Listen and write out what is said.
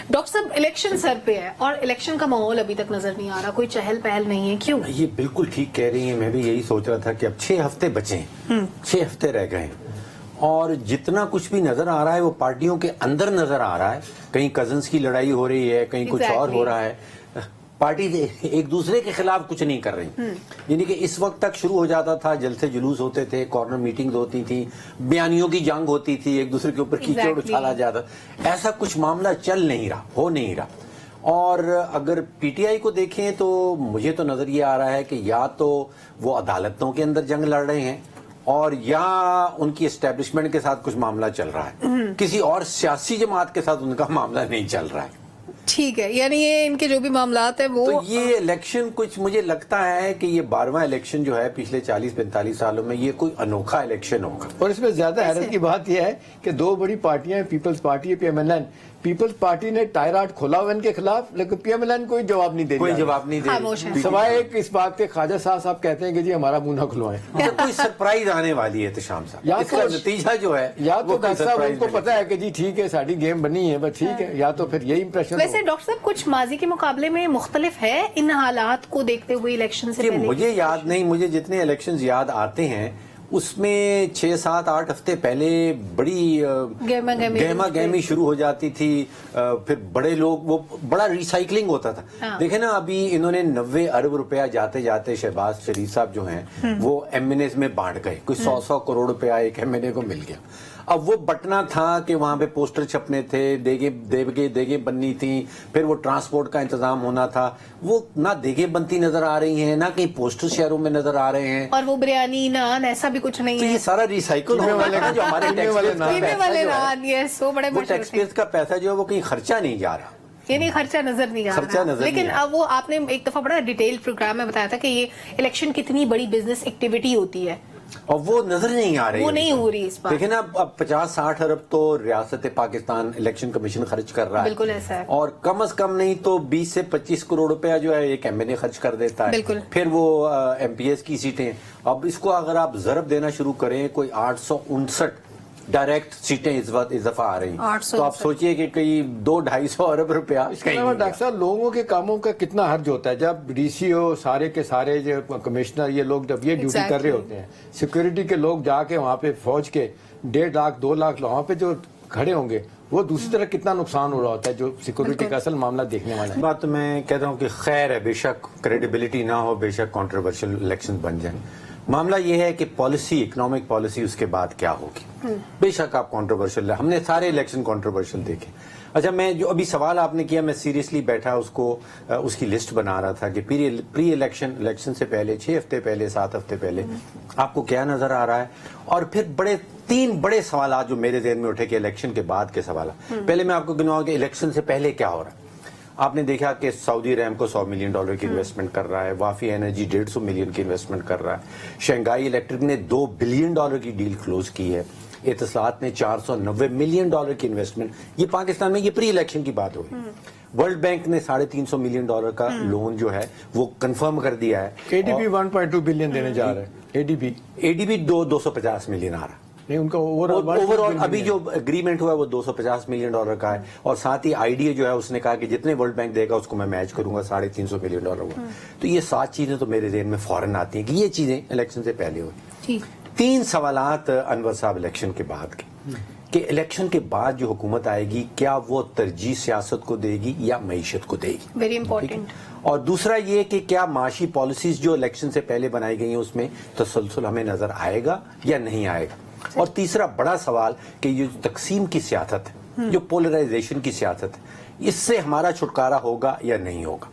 Doctor صاحب election سر پہ ہے اور الیکشن کا ماحول ابھی تک نظر نہیں آ رہا, کوئی چہل پہل نہیں ہے, کیوں؟ یہ بالکل ٹھیک کہہ رہی ہیں, میں بھی یہی سوچ رہا تھا کہ اب 6 ہفتے بچے ہیں, 6 ہفتے رہ گئے ہیں, اور جتنا کچھ بھی نظر آ رہا ہے وہ پارٹیوں کے اندر نظر آ رہا ہے. کہیں کزنس کی لڑائی ہو رہی ہے, کہیں کچھ اور ہو رہا ہے, پارٹی ایک دوسرے کے خلاف کچھ نہیں کر رہی. یعنی کہ اس وقت تک شروع ہو جاتا تھا, جلسے جلوس ہوتے تھے, کارنر میٹنگز ہوتی تھیں, بیانیوں کی جنگ ہوتی تھی, ایک دوسرے کے اوپر کیچڑ اچھالا جاتا. ایسا کچھ معاملہ چل نہیں رہا, ہو نہیں رہا. اور اگر پی ٹی آئی کو دیکھیں تو مجھے تو نظر یہ آ رہا ہے کہ یا تو وہ عدالتوں کے اندر جنگ لڑ رہے ہیں, اور یا ان کی اسٹیبلشمنٹ کے ساتھ کچھ معاملہ چل رہا ہے, کسی اور سیاسی جماعت کے ساتھ ان کا معاملہ نہیں چل رہا ہے. ٹھیک ہے, یعنی یہ ان کے جو بھی معاملات ہیں وہ, تو یہ الیکشن کچھ مجھے لگتا ہے کہ یہ 12واں الیکشن جو ہے پچھلے 40-45 سالوں میں یہ کوئی انوکھا الیکشن ہوگا. اور اس میں زیادہ حیرت کی بات یہ ہے کہ 2 بڑی پارٹیاں ہیں, پیپلز پارٹی ہے, P M L N. Peoples Party نے ٹائرٹ کھولا ہوا ان کے خلاف, لیکن پی ایم ایل این کوئی جواب نہیں دے رہی, کوئی جواب نہیں دے رہی, سوائے ایک اس بات کے خواجہ صاحب کہتے ہیں کہ جی ہمارا منہ نہ کھلوائیں. کوئی سرپرائز آنے والی ہے احتشام صاحب, اس کا نتیجہ جو ہے یا تو ڈاکٹر صاحب ان کو پتا ہے کہ جی ٹھیک ہے ساری گیم بنی ہے بس ٹھیک ہے, یا تو پھر یہی امپریشن. ویسے ڈاکٹر صاحب کچھ ماضی کے مقابلے میں مختلف ہے ان حالات کو دیکھتے ہوئے الیکشن سے پہلے؟ مجھے یاد نہیں, مجھے جتنے الیکشنز یاد آتے ہیں اس میں 6-7-8 ہفتے پہلے بڑی گہما گہمی شروع ہو جاتی تھی, پھر بڑے لوگ, وہ بڑا ریسائکلنگ ہوتا تھا. دیکھیں نا ابھی انہوں نے 90 ارب روپیہ جاتے جاتے شہباز شریف صاحب جو ہیں وہ ایم این ایز میں بانٹ گئے, کوئی 100 کروڑ روپیہ ایک ایم این اے کو مل گیا. اب وہ بٹنا تھا کہ وہاں پہ پوسٹر چھپنے تھے, دیگیں بننی تھیں, پھر وہ ٹرانسپورٹ کا انتظام ہونا تھا, وہ نہ دیگیں بنتی نظر آ رہی ہیں, نہ کہیں پوسٹر شہروں میں نظر آ رہے ہیں, اور وہ بریانی نان ایسا بھی کچھ نہیں ہے. یہ سارا ریسائیکل ہونے کا جو ہمارے ٹیکس پیئرز کا پیسہ جو ہے وہ کہیں خرچہ نہیں جا رہا, یعنی خرچہ نظر نہیں آ رہا. لیکن اب وہ آپ نے ایک دفعہ بڑا ڈیٹیل پروگرام میں بتایا تھا کہ یہ الیکشن کتنی بڑی بزنس ایکٹیویٹی ہوتی ہے, اور وہ نظر نہیں آ رہی, وہ نہیں ہو رہی اس بار. دیکھیں نا اب 50-60 ارب تو ریاست پاکستان الیکشن کمیشن خرچ کر رہا ہے, بالکل ایسا ہے, اور کم از کم نہیں تو 20 سے 25 کروڑ روپیہ جو ہے ایک ایم این اے خرچ کر دیتا ہے. پھر وہ ایم پی ایس کی سیٹیں, اب اس کو اگر آپ ضرب دینا شروع کریں, کوئی 859 ڈائریکٹ سیٹیں اس وقت اضافہ آ رہی ہیں, تو آپ سوچئے کہ کئی 200-250 ارب روپیہ. اس کے علاوہ ڈاکٹر صاحب لوگوں کے کاموں کا کتنا حرج ہوتا ہے, جب ڈی سی او سارے کے سارے جو کمشنر یہ لوگ جب یہ ڈیوٹی کر رہے ہوتے ہیں, سیکورٹی کے لوگ جا کے وہاں پہ فوج کے 1.5 لاکھ 2 لاکھ وہاں پہ جو کھڑے ہوں گے, وہ دوسری طرف کتنا نقصان ہو رہا ہوتا ہے جو سیکورٹی کا اصل معاملہ دیکھنے والا ہے. بات تو میں کہتا ہوں کہ خیر ہے, بے شک کریڈیبلٹی نہ ہو, بے شک کنٹروورشل الیکشن بن جائیں. معاملہ یہ ہے کہ پالیسی, اکنامک پالیسی اس کے بعد کیا ہوگی. بے شک آپ کنٹروورشل, ہم نے سارے الیکشن کنٹروورشل دیکھے. اچھا, میں جو ابھی سوال آپ نے کیا, میں سیریسلی بیٹھا اس کی لسٹ بنا رہا تھا کہ پری الیکشن سے پہلے 6 ہفتے پہلے 7 ہفتے پہلے آپ کو کیا نظر آ رہا ہے, اور پھر 3 بڑے سوالات جو میرے ذہن میں اٹھے کہ الیکشن کے بعد کے سوالات. پہلے میں آپ کو گنواؤں کہ الیکشن سے پہلے کیا ہو رہا ہے. آپ نے دیکھا کہ سعودی ریم کو $100 ملین کی انویسٹمنٹ کر رہا ہے, وافی انرجی 150 ملین کی انویسٹمنٹ کر رہا ہے, شنگھائی الیکٹرک نے $2 بلین کی ڈیل کلوز کی ہے, اتصالات نے $490 ملین کی انویسٹمنٹ. یہ پاکستان میں یہ پری الیکشن کی بات ہوئی. ورلڈ بینک نے $350 ملین کا لون جو ہے وہ کنفرم کر دیا ہے. اے ڈی بی 1.2 بلین دینے جا رہا ہے, اے ڈی بی 250 ملین آ رہا ہے. نہیں, ان کا اوور آل ابھی جو اگریمنٹ ہوا ہے وہ $250 ملین کا ہے, اور ساتھ ہی آئی ڈی اے جو ہے اس نے کہا کہ جتنے ورلڈ بینک دے گا اس کو میں میچ کروں گا, $350 ملین ہوا. تو یہ 7 چیزیں تو میرے ذہن میں فوراً آتی ہیں کہ یہ چیزیں الیکشن سے پہلے ہوئی. 3 سوالات انور صاحب الیکشن کے بعد کے, کہ الیکشن کے بعد جو حکومت آئے گی کیا وہ ترجیح سیاست کو دے گی یا معیشت کو دے گی, ویری امپورٹنٹ. اور دوسرا یہ کہ کیا معاشی پالیسیز جو الیکشن سے پہلے بنائی گئی ہیں اس میں تسلسل ہمیں نظر آئے گا یا نہیں آئے گا. اور تیسرا بڑا سوال کہ یہ تقسیم کی سیاست ہے, جو پولرائزیشن کی سیاست ہے, اس سے ہمارا چھٹکارا ہوگا یا نہیں ہوگا.